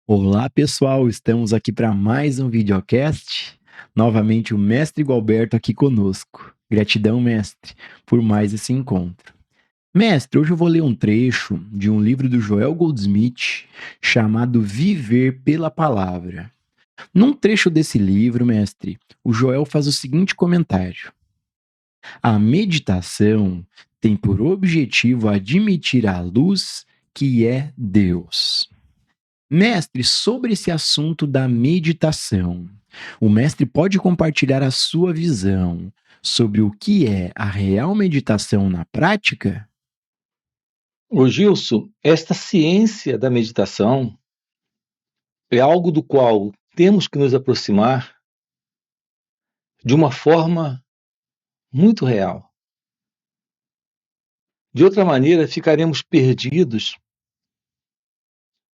Olá, pessoal, estamos aqui para mais um videocast. Novamente o mestre Gualberto aqui conosco. Gratidão, mestre, por mais esse encontro. Mestre, hoje eu vou ler um trecho de um livro do Joel Goldsmith chamado Viver pela Palavra. Num trecho desse livro, mestre, o Joel faz o seguinte comentário: a meditação tem por objetivo admitir a luz que é Deus. Mestre, sobre esse assunto da meditação, o mestre pode compartilhar a sua visão sobre o que é a real meditação na prática? Ô Gilson, esta ciência da meditação é algo do qual temos que nos aproximar de uma forma muito real. De outra maneira, ficaremos perdidos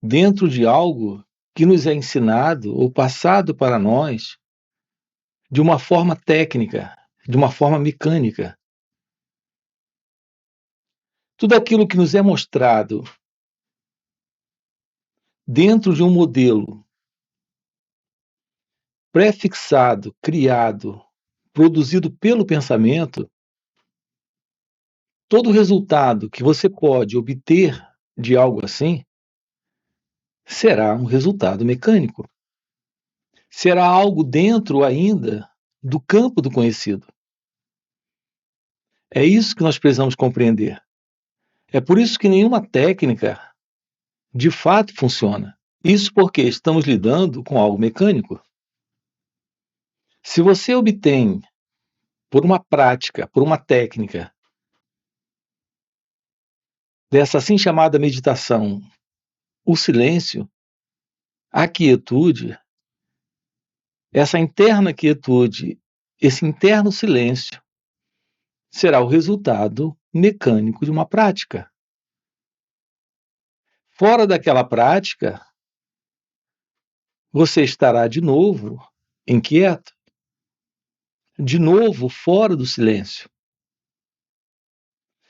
dentro de algo que nos é ensinado ou passado para nós de uma forma técnica, de uma forma mecânica. Tudo aquilo que nos é mostrado dentro de um modelo pré-fixado, criado, produzido pelo pensamento, todo resultado que você pode obter de algo assim será um resultado mecânico. Será algo dentro ainda do campo do conhecido. É isso que nós precisamos compreender. É por isso que nenhuma técnica de fato funciona. Isso porque estamos lidando com algo mecânico. Se você obtém, por uma prática, por uma técnica, dessa assim chamada meditação, o silêncio, a quietude, essa interna quietude, esse interno silêncio, será o resultado mecânico de uma prática. Fora daquela prática, você estará de novo inquieto, de novo fora do silêncio.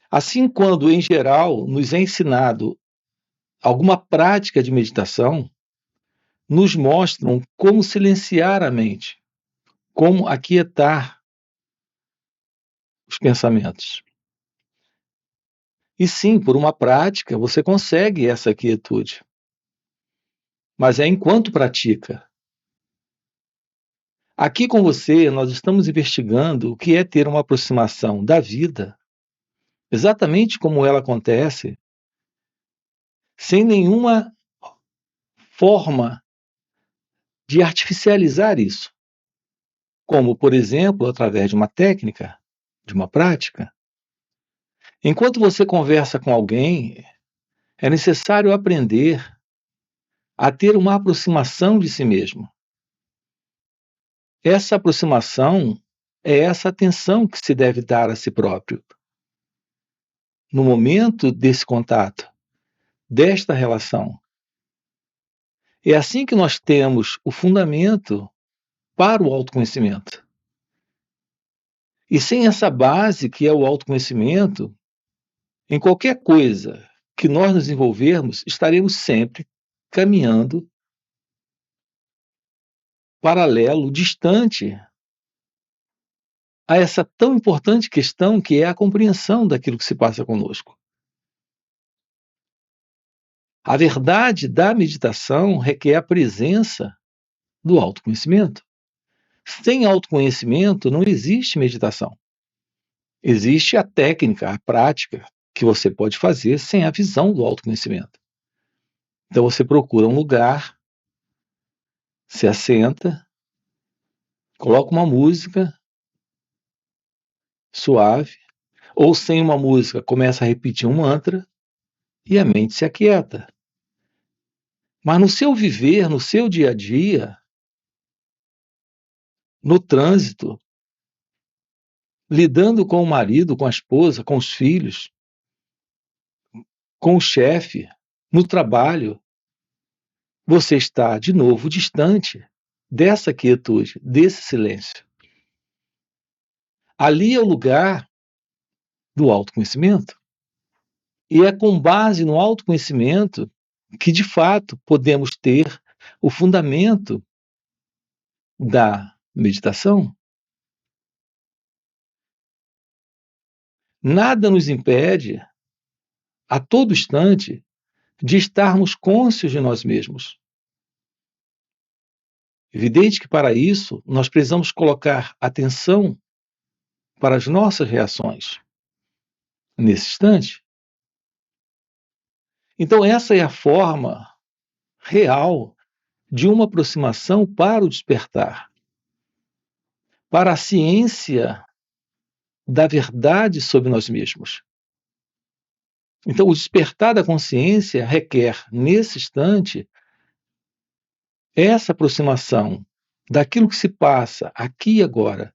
Assim, quando em geral nos é ensinado alguma prática de meditação, nos mostram como silenciar a mente, como aquietar os pensamentos. E sim, por uma prática, você consegue essa quietude. Mas é enquanto pratica. Aqui com você, nós estamos investigando o que é ter uma aproximação da vida, exatamente como ela acontece, sem nenhuma forma de artificializar isso. Como, por exemplo, através de uma técnica, de uma prática. Enquanto você conversa com alguém, é necessário aprender a ter uma aproximação de si mesmo. Essa aproximação é essa atenção que se deve dar a si próprio. No momento desse contato, desta relação. É assim que nós temos o fundamento para o autoconhecimento. E sem essa base, que é o autoconhecimento, em qualquer coisa que nós nos envolvermos, estaremos sempre caminhando paralelo, distante a essa tão importante questão que é a compreensão daquilo que se passa conosco. A verdade da meditação requer a presença do autoconhecimento. Sem autoconhecimento não existe meditação. Existe a técnica, a prática, que você pode fazer sem a visão do autoconhecimento. Então você procura um lugar, se assenta, coloca uma música suave, ou sem uma música, começa a repetir um mantra e a mente se aquieta. Mas no seu viver, no seu dia a dia, no trânsito, lidando com o marido, com a esposa, com os filhos, com o chefe, no trabalho, você está de novo distante dessa quietude, desse silêncio. Ali é o lugar do autoconhecimento. E é com base no autoconhecimento que, de fato, podemos ter o fundamento da meditação. Nada nos impede, a todo instante, de estarmos cônscios de nós mesmos. Evidente que, para isso, nós precisamos colocar atenção para as nossas reações nesse instante. Então, essa é a forma real de uma aproximação para o despertar, para a ciência da verdade sobre nós mesmos. Então, o despertar da consciência requer, nesse instante, essa aproximação daquilo que se passa aqui e agora,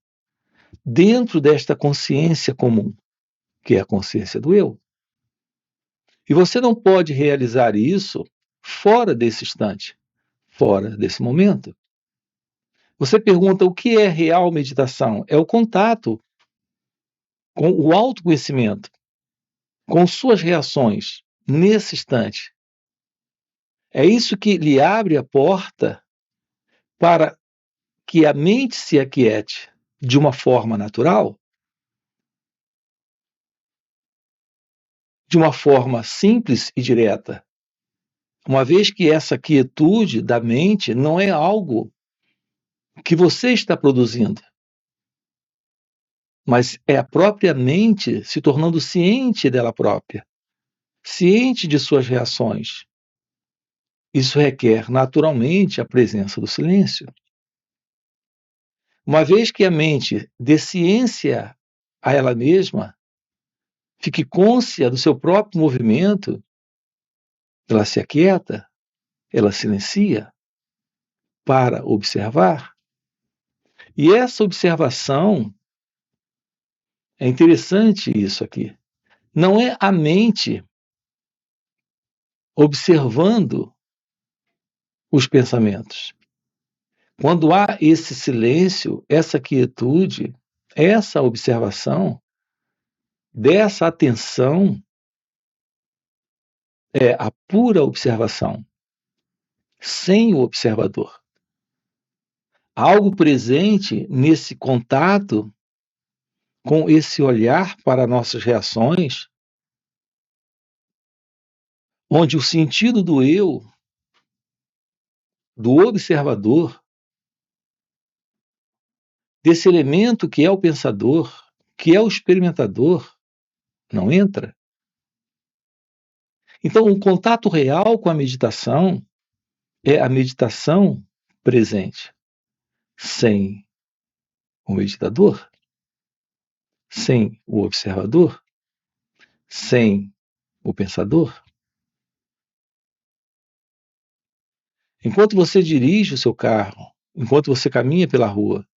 dentro desta consciência comum, que é a consciência do eu. E você não pode realizar isso fora desse instante, fora desse momento. Você pergunta o que é real meditação? É o contato com o autoconhecimento, com suas reações nesse instante. É isso que lhe abre a porta para que a mente se aquiete de uma forma natural, de uma forma simples e direta, uma vez que essa quietude da mente não é algo que você está produzindo, mas é a própria mente se tornando ciente dela própria, ciente de suas reações. Isso requer, naturalmente, a presença do silêncio. Uma vez que a mente dê ciência a ela mesma, fique cônscia do seu próprio movimento, ela se aquieta, ela silencia para observar. E essa observação, é interessante isso aqui, não é a mente observando os pensamentos. Quando há esse silêncio, essa quietude, essa observação, dessa atenção, é a pura observação, sem o observador. Algo presente nesse contato com esse olhar para nossas reações, onde o sentido do eu, do observador, desse elemento que é o pensador, que é o experimentador, não entra. Então, o contato real com a meditação é a meditação presente, sem o meditador, sem o observador, sem o pensador. Enquanto você dirige o seu carro, enquanto você caminha pela rua,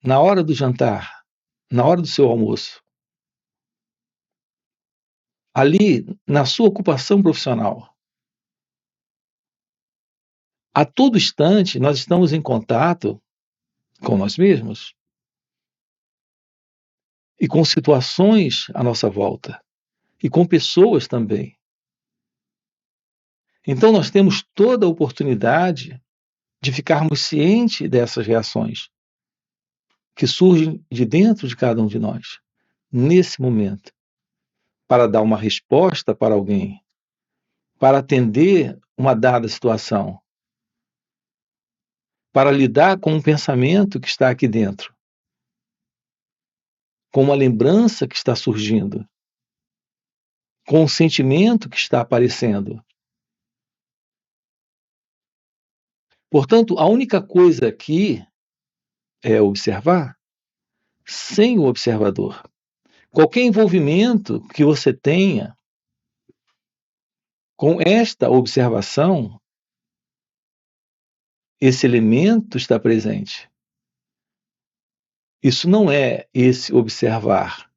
na hora do jantar, na hora do seu almoço, ali na sua ocupação profissional, a todo instante nós estamos em contato com nós mesmos e com situações à nossa volta e com pessoas também. Então nós temos toda a oportunidade de ficarmos cientes dessas reações que surgem de dentro de cada um de nós, nesse momento, para dar uma resposta para alguém, para atender uma dada situação, para lidar com um pensamento que está aqui dentro, com uma lembrança que está surgindo, com um sentimento que está aparecendo. Portanto, a única coisa aqui é observar, sem o observador. Qualquer envolvimento que você tenha com esta observação, esse elemento está presente. Isso não é esse observar,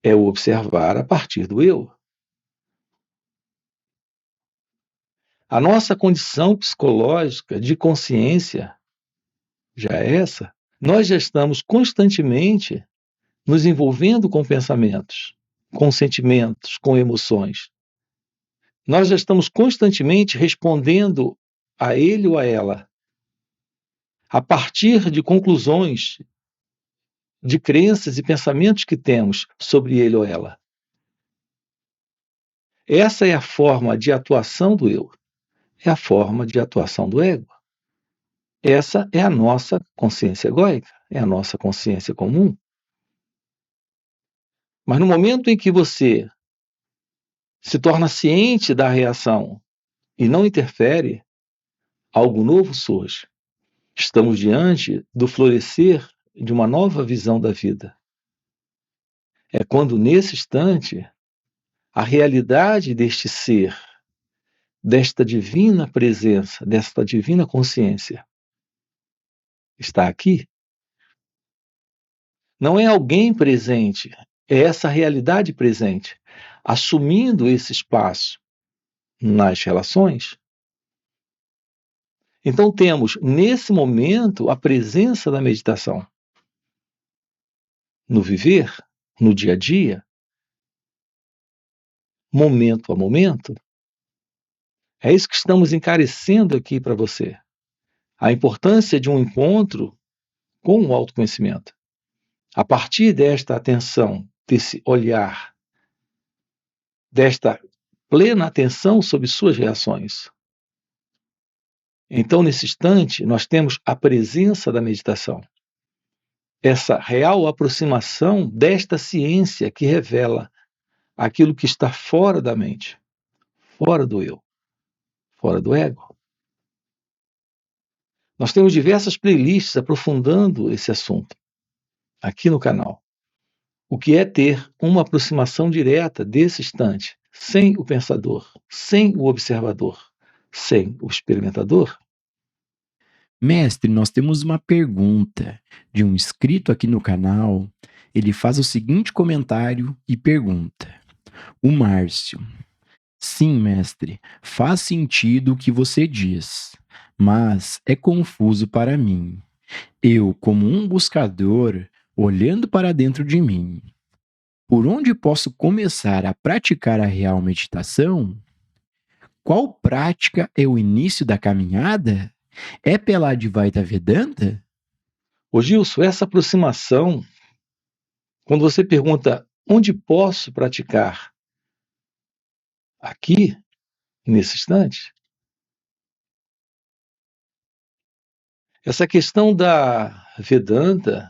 é o observar a partir do eu. A nossa condição psicológica de consciência já é essa. Nós já estamos constantemente nos envolvendo com pensamentos, com sentimentos, com emoções. Nós já estamos constantemente respondendo a ele ou a ela a partir de conclusões, de crenças e pensamentos que temos sobre ele ou ela. Essa é a forma de atuação do eu, é a forma de atuação do ego. Essa é a nossa consciência egóica, é a nossa consciência comum. Mas no momento em que você se torna ciente da reação e não interfere, algo novo surge. Estamos diante do florescer de uma nova visão da vida. É quando, nesse instante, a realidade deste ser, desta divina presença, desta divina consciência, está aqui. Não é alguém presente, é essa realidade presente, assumindo esse espaço nas relações. Então temos, nesse momento, a presença da meditação. No viver, no dia a dia, momento a momento. É isso que estamos encarecendo aqui para você. A importância de um encontro com o autoconhecimento. A partir desta atenção, desse olhar, desta plena atenção sobre suas reações. Então, nesse instante, nós temos a presença da meditação. Essa real aproximação desta ciência que revela aquilo que está fora da mente, fora do eu, fora do ego. Nós temos diversas playlists aprofundando esse assunto aqui no canal. O que é ter uma aproximação direta desse instante, sem o pensador, sem o observador, sem o experimentador? Mestre, nós temos uma pergunta de um inscrito aqui no canal. Ele faz o seguinte comentário e pergunta: o Márcio. Sim, mestre, faz sentido o que você diz, mas é confuso para mim. Eu, como um buscador, olhando para dentro de mim, por onde posso começar a praticar a real meditação? Qual prática é o início da caminhada? É pela Advaita Vedanta? Ô Gilson, essa aproximação, quando você pergunta onde posso praticar, aqui, nesse instante, essa questão da Vedanta,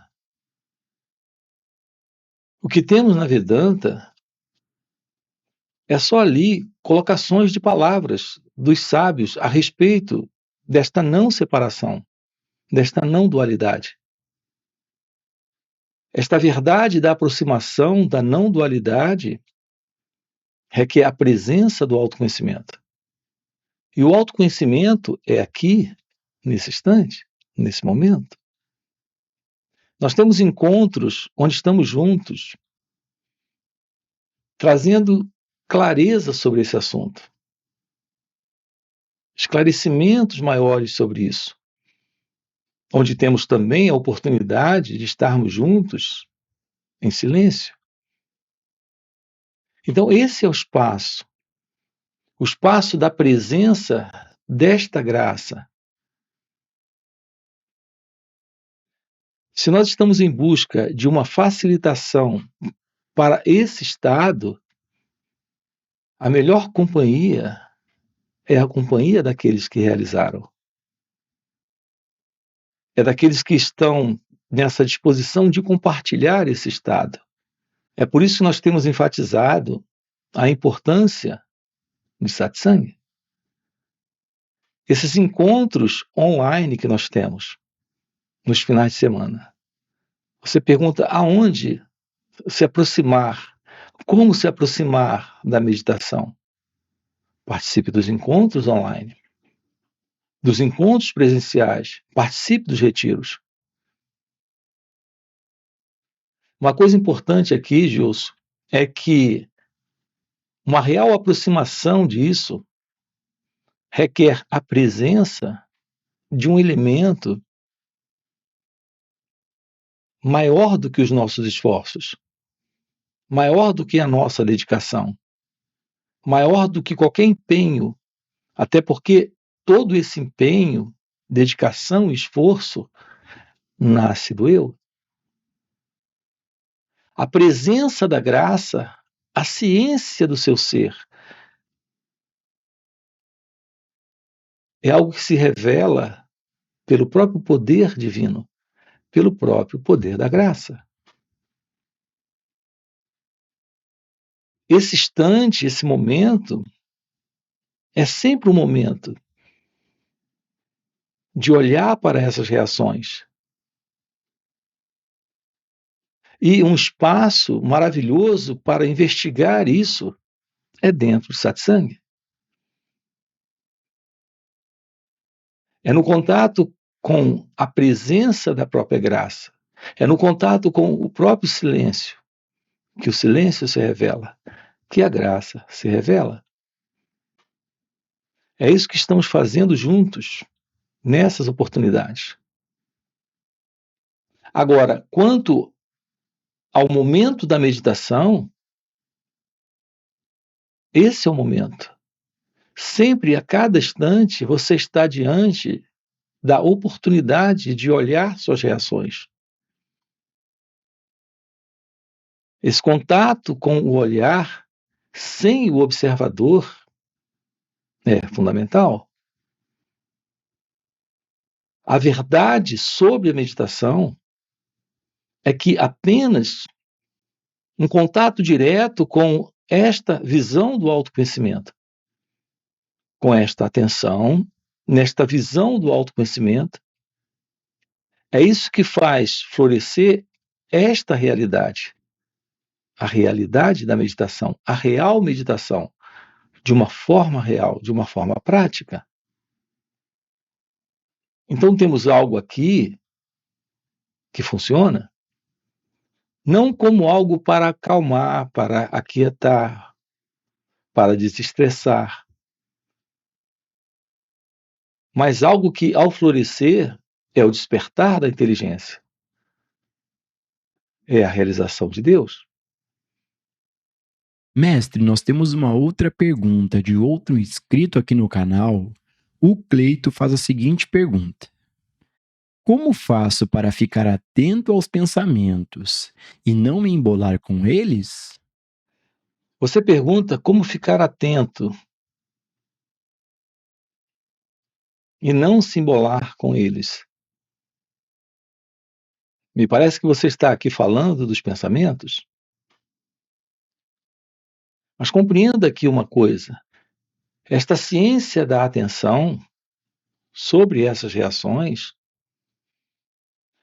o que temos na Vedanta é só ali colocações de palavras dos sábios a respeito desta não separação, desta não dualidade. Esta verdade da aproximação da não dualidade requer a presença do autoconhecimento. E o autoconhecimento é aqui, nesse instante, nesse momento. Nós temos encontros onde estamos juntos, trazendo clareza sobre esse assunto, esclarecimentos maiores sobre isso, onde temos também a oportunidade de estarmos juntos em silêncio. Então, esse é o espaço da presença desta graça. Se nós estamos em busca de uma facilitação para esse estado, a melhor companhia é a companhia daqueles que realizaram. É daqueles que estão nessa disposição de compartilhar esse estado. É por isso que nós temos enfatizado a importância de satsang. Esses encontros online que nós temos nos finais de semana. Você pergunta aonde se aproximar, como se aproximar da meditação. Participe dos encontros online, dos encontros presenciais, participe dos retiros. Uma coisa importante aqui, Gilson, é que uma real aproximação disso requer a presença de um elemento maior do que os nossos esforços, maior do que a nossa dedicação. maior do que qualquer empenho, até porque todo esse empenho, dedicação e esforço nasce do eu. A presença da graça, a ciência do seu ser, é algo que se revela pelo próprio poder divino, pelo próprio poder da graça. Esse instante, esse momento, é sempre um momento de olhar para essas reações. E um espaço maravilhoso para investigar isso é dentro do satsang. É no contato com a presença da própria graça. É no contato com o próprio silêncio que o silêncio se revela, que a graça se revela. É isso que estamos fazendo juntos nessas oportunidades. Agora, quanto ao momento da meditação, esse é o momento. Sempre, a cada instante, você está diante da oportunidade de olhar suas reações. Esse contato com o olhar, sem o observador, é fundamental. A verdade sobre a meditação é que apenas um contato direto com esta visão do autoconhecimento, com esta atenção, nesta visão do autoconhecimento, é isso que faz florescer esta realidade, a realidade da meditação, a real meditação, de uma forma real, de uma forma prática. Então temos algo aqui que funciona, não como algo para acalmar, para aquietar, para desestressar, mas algo que, ao florescer, é o despertar da inteligência, é a realização de Deus. Mestre, nós temos uma outra pergunta de outro inscrito aqui no canal. O Cleito faz a seguinte pergunta: como faço para ficar atento aos pensamentos e não me embolar com eles? Você pergunta como ficar atento e não se embolar com eles. Me parece que você está aqui falando dos pensamentos, mas compreenda aqui uma coisa: esta ciência da atenção sobre essas reações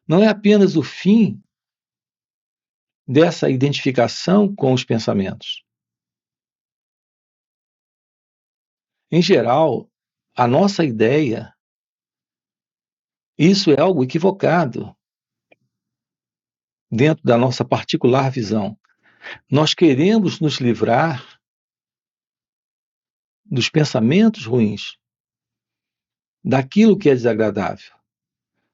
não é apenas o fim dessa identificação com os pensamentos. Em geral, a nossa ideia, isso é algo equivocado dentro da nossa particular visão. Nós queremos nos livrar dos pensamentos ruins, daquilo que é desagradável,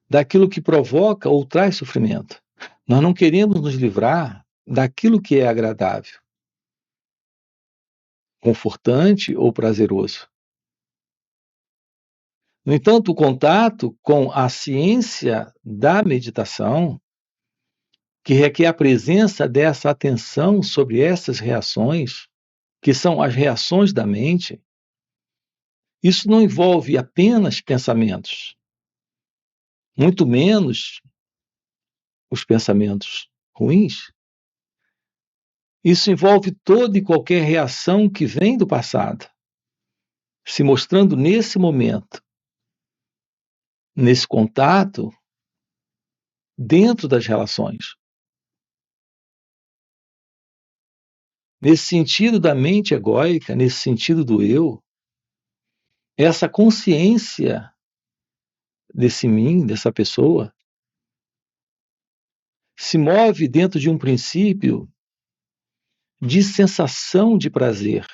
daquilo que provoca ou traz sofrimento. Nós não queremos nos livrar daquilo que é agradável, confortante ou prazeroso. No entanto, o contato com a ciência da meditação, que requer a presença dessa atenção sobre essas reações, que são as reações da mente, isso não envolve apenas pensamentos, muito menos os pensamentos ruins. Isso envolve toda e qualquer reação que vem do passado, se mostrando nesse momento, nesse contato, dentro das relações. Nesse sentido da mente egóica, nesse sentido do eu, essa consciência desse mim, dessa pessoa, se move dentro de um princípio de sensação de prazer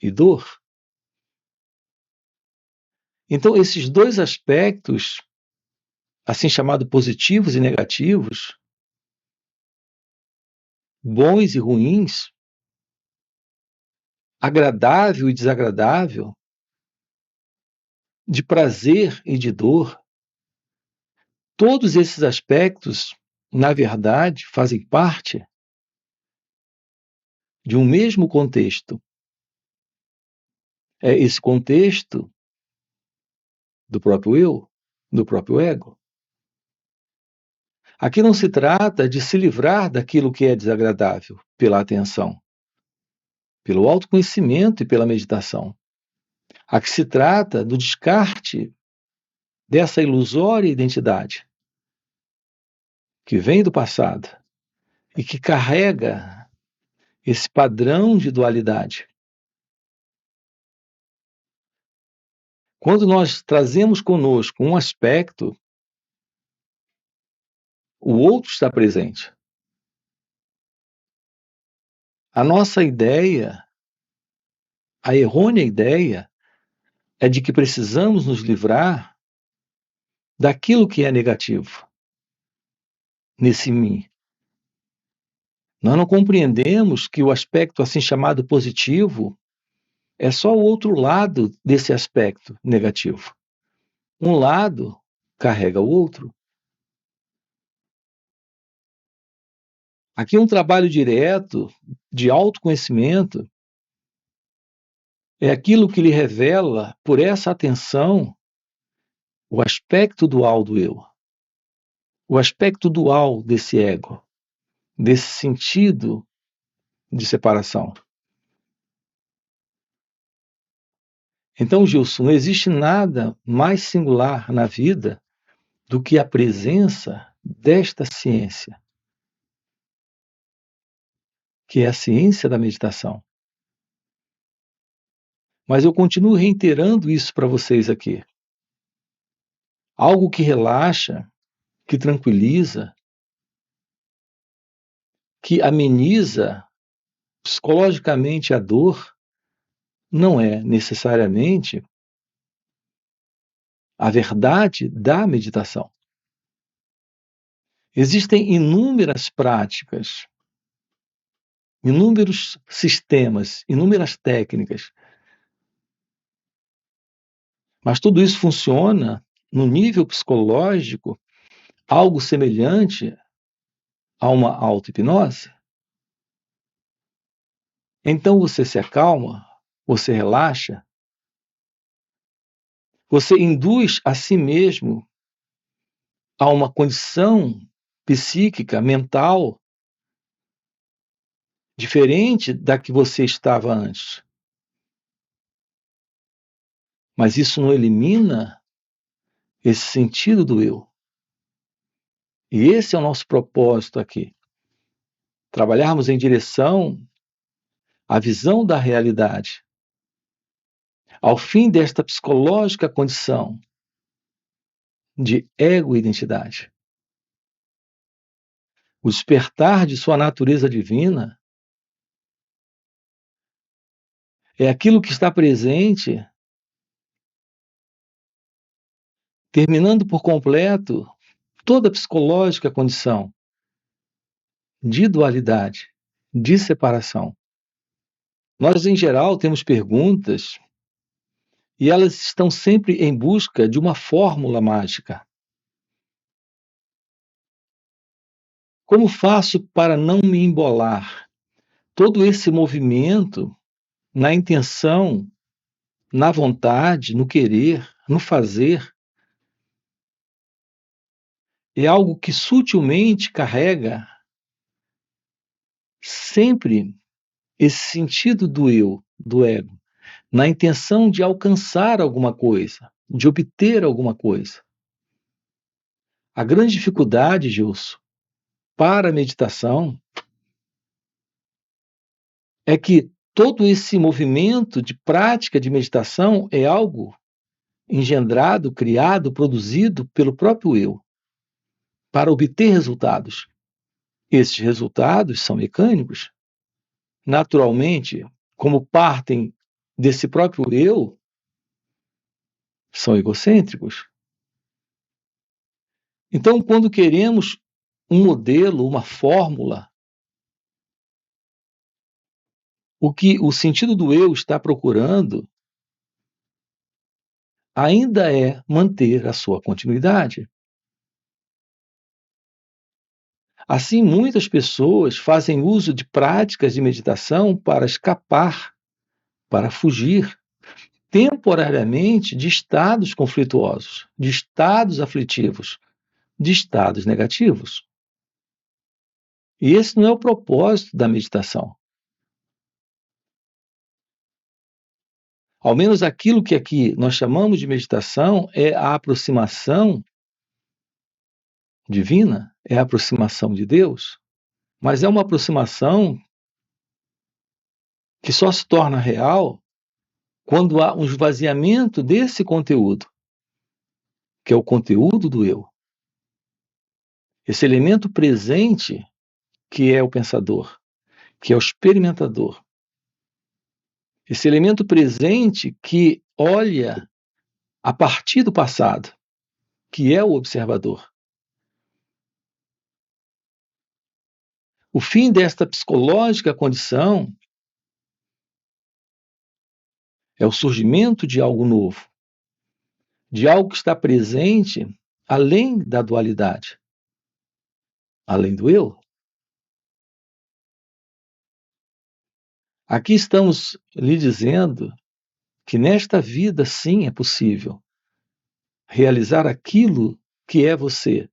e dor. Então, esses dois aspectos, assim chamados positivos e negativos, bons e ruins, agradável e desagradável, de prazer e de dor, todos esses aspectos, na verdade, fazem parte de um mesmo contexto. É esse contexto do próprio eu, do próprio ego. Aqui não se trata de se livrar daquilo que é desagradável pela atenção, pelo autoconhecimento e pela meditação. Aqui se trata do descarte dessa ilusória identidade que vem do passado e que carrega esse padrão de dualidade. Quando nós trazemos conosco um aspecto, o outro está presente. A nossa ideia, a errônea ideia, é de que precisamos nos livrar daquilo que é negativo nesse mim. Nós não compreendemos que o aspecto assim chamado positivo é só o outro lado desse aspecto negativo. Um lado carrega o outro. Aqui um trabalho direto de autoconhecimento é aquilo que lhe revela, por essa atenção, o aspecto dual do eu, o aspecto dual desse ego, desse sentido de separação. Então, Gilson, não existe nada mais singular na vida do que a presença desta ciência, que é a ciência da meditação. Mas eu continuo reiterando isso para vocês aqui. Algo que relaxa, que tranquiliza, que ameniza psicologicamente a dor, não é necessariamente a verdade da meditação. Existem inúmeras práticas, inúmeros sistemas, inúmeras técnicas, mas tudo isso funciona no nível psicológico, algo semelhante a uma auto-hipnose. Então você se acalma, você relaxa, você induz a si mesmo a uma condição psíquica, mental, diferente da que você estava antes. Mas isso não elimina esse sentido do eu. E esse é o nosso propósito aqui. Trabalharmos em direção à visão da realidade, ao fim desta psicológica condição de ego-identidade. O despertar de sua natureza divina é aquilo que está presente, terminando por completo toda a psicológica condição de dualidade, de separação. Nós, em geral, temos perguntas e elas estão sempre em busca de uma fórmula mágica. Como faço para não me embolar? Todo esse movimento na intenção, na vontade, no querer, no fazer, é algo que sutilmente carrega sempre esse sentido do eu, do ego, na intenção de alcançar alguma coisa, de obter alguma coisa. A grande dificuldade, Gilson, para a meditação é que todo esse movimento de prática de meditação é algo engendrado, criado, produzido pelo próprio eu, para obter resultados. Esses resultados são mecânicos. Naturalmente, como partem desse próprio eu, são egocêntricos. Então, quando queremos um modelo, uma fórmula, O que o sentido do eu está procurando ainda é manter a sua continuidade. Assim, muitas pessoas fazem uso de práticas de meditação para escapar, para fugir temporariamente de estados conflituosos, de estados aflitivos, de estados negativos. E esse não é o propósito da meditação. Ao menos aquilo que aqui nós chamamos de meditação é a aproximação divina, é a aproximação de Deus, mas é uma aproximação que só se torna real quando há um esvaziamento desse conteúdo, que é o conteúdo do eu. Esse elemento presente que é o pensador, que é o experimentador. Esse elemento presente que olha a partir do passado, que é o observador. O fim desta psicológica condição é o surgimento de algo novo, de algo que está presente além da dualidade, além do eu. Aqui estamos lhe dizendo que nesta vida, sim, é possível realizar aquilo que é você,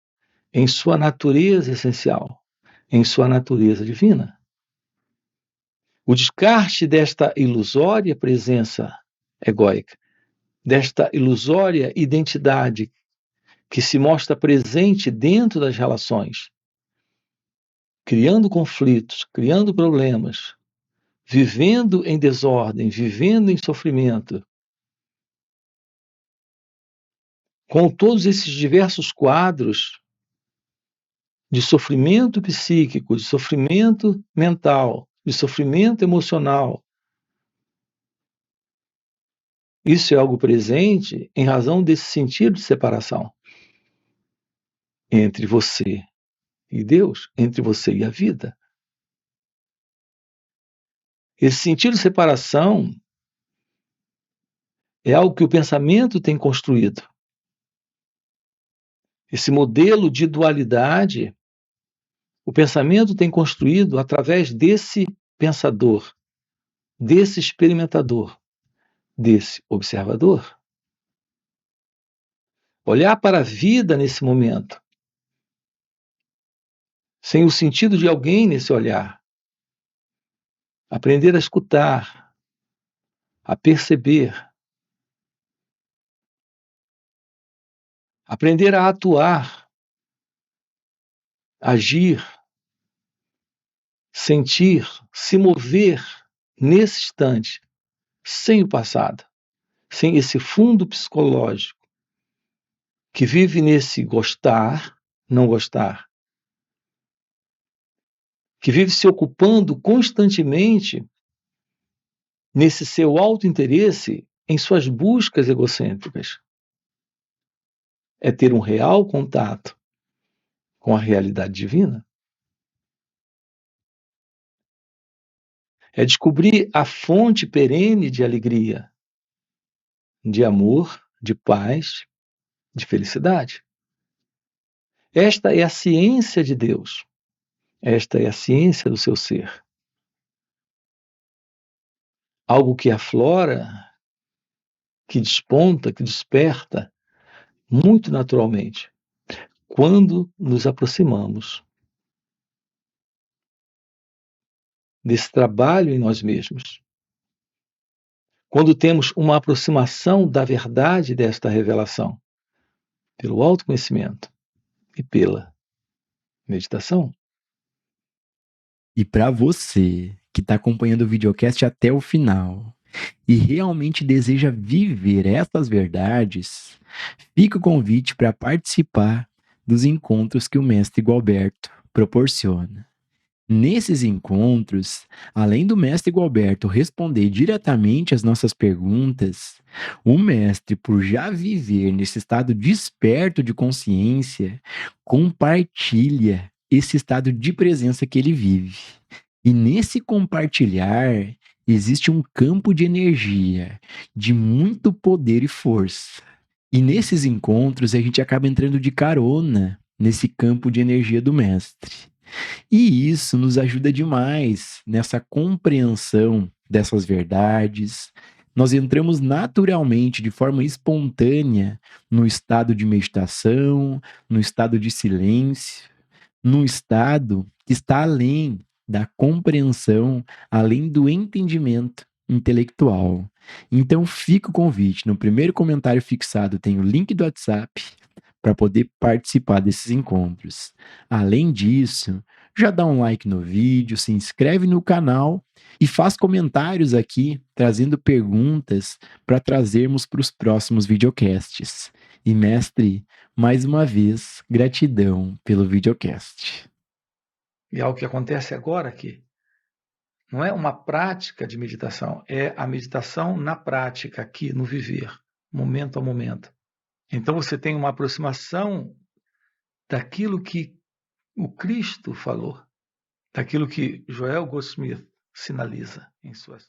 em sua natureza essencial, em sua natureza divina. O descarte desta ilusória presença egóica, desta ilusória identidade que se mostra presente dentro das relações, criando conflitos, criando problemas, vivendo em desordem, vivendo em sofrimento, com todos esses diversos quadros de sofrimento psíquico, de sofrimento mental, de sofrimento emocional. Isso é algo presente em razão desse sentido de separação entre você e Deus, entre você e a vida. Esse sentido de separação é algo que o pensamento tem construído. Esse modelo de dualidade, o pensamento tem construído através desse pensador, desse experimentador, desse observador. Olhar para a vida nesse momento, sem o sentido de alguém nesse olhar. Aprender a escutar, a perceber, aprender a atuar, agir, sentir, se mover nesse instante, sem o passado, sem esse fundo psicológico que vive nesse gostar, não gostar, que vive se ocupando constantemente nesse seu autointeresse em suas buscas egocêntricas. É ter um real contato com a realidade divina. É descobrir a fonte perene de alegria, de amor, de paz, de felicidade. Esta é a ciência de Deus. Esta é a ciência do seu ser. Algo que aflora, que desponta, que desperta muito naturalmente quando nos aproximamos desse trabalho em nós mesmos. Quando temos uma aproximação da verdade desta revelação, pelo autoconhecimento e pela meditação. E para você que está acompanhando o videocast até o final e realmente deseja viver essas verdades, fica o convite para participar dos encontros que o mestre Gualberto proporciona. Nesses encontros, além do mestre Gualberto responder diretamente às nossas perguntas, o mestre, por já viver nesse estado desperto de consciência, compartilha esse estado de presença que ele vive. E nesse compartilhar, existe um campo de energia, de muito poder e força. E nesses encontros a gente acaba entrando de carona nesse campo de energia do mestre. E isso nos ajuda demais nessa compreensão dessas verdades. Nós entramos naturalmente, de forma espontânea, no estado de meditação, no estado de silêncio, num estado que está além da compreensão, além do entendimento intelectual. Então fica o convite. No primeiro comentário fixado tem o link do WhatsApp para poder participar desses encontros. Além disso, já dá um like no vídeo, se inscreve no canal e faz comentários aqui, trazendo perguntas para trazermos para os próximos videocasts. E mestre, mais uma vez, gratidão pelo videocast. E é o que acontece agora aqui. Não é uma prática de meditação, é a meditação na prática, aqui, no viver, momento a momento. Então você tem uma aproximação daquilo que o Cristo falou, daquilo que Joel Goldsmith sinaliza em suas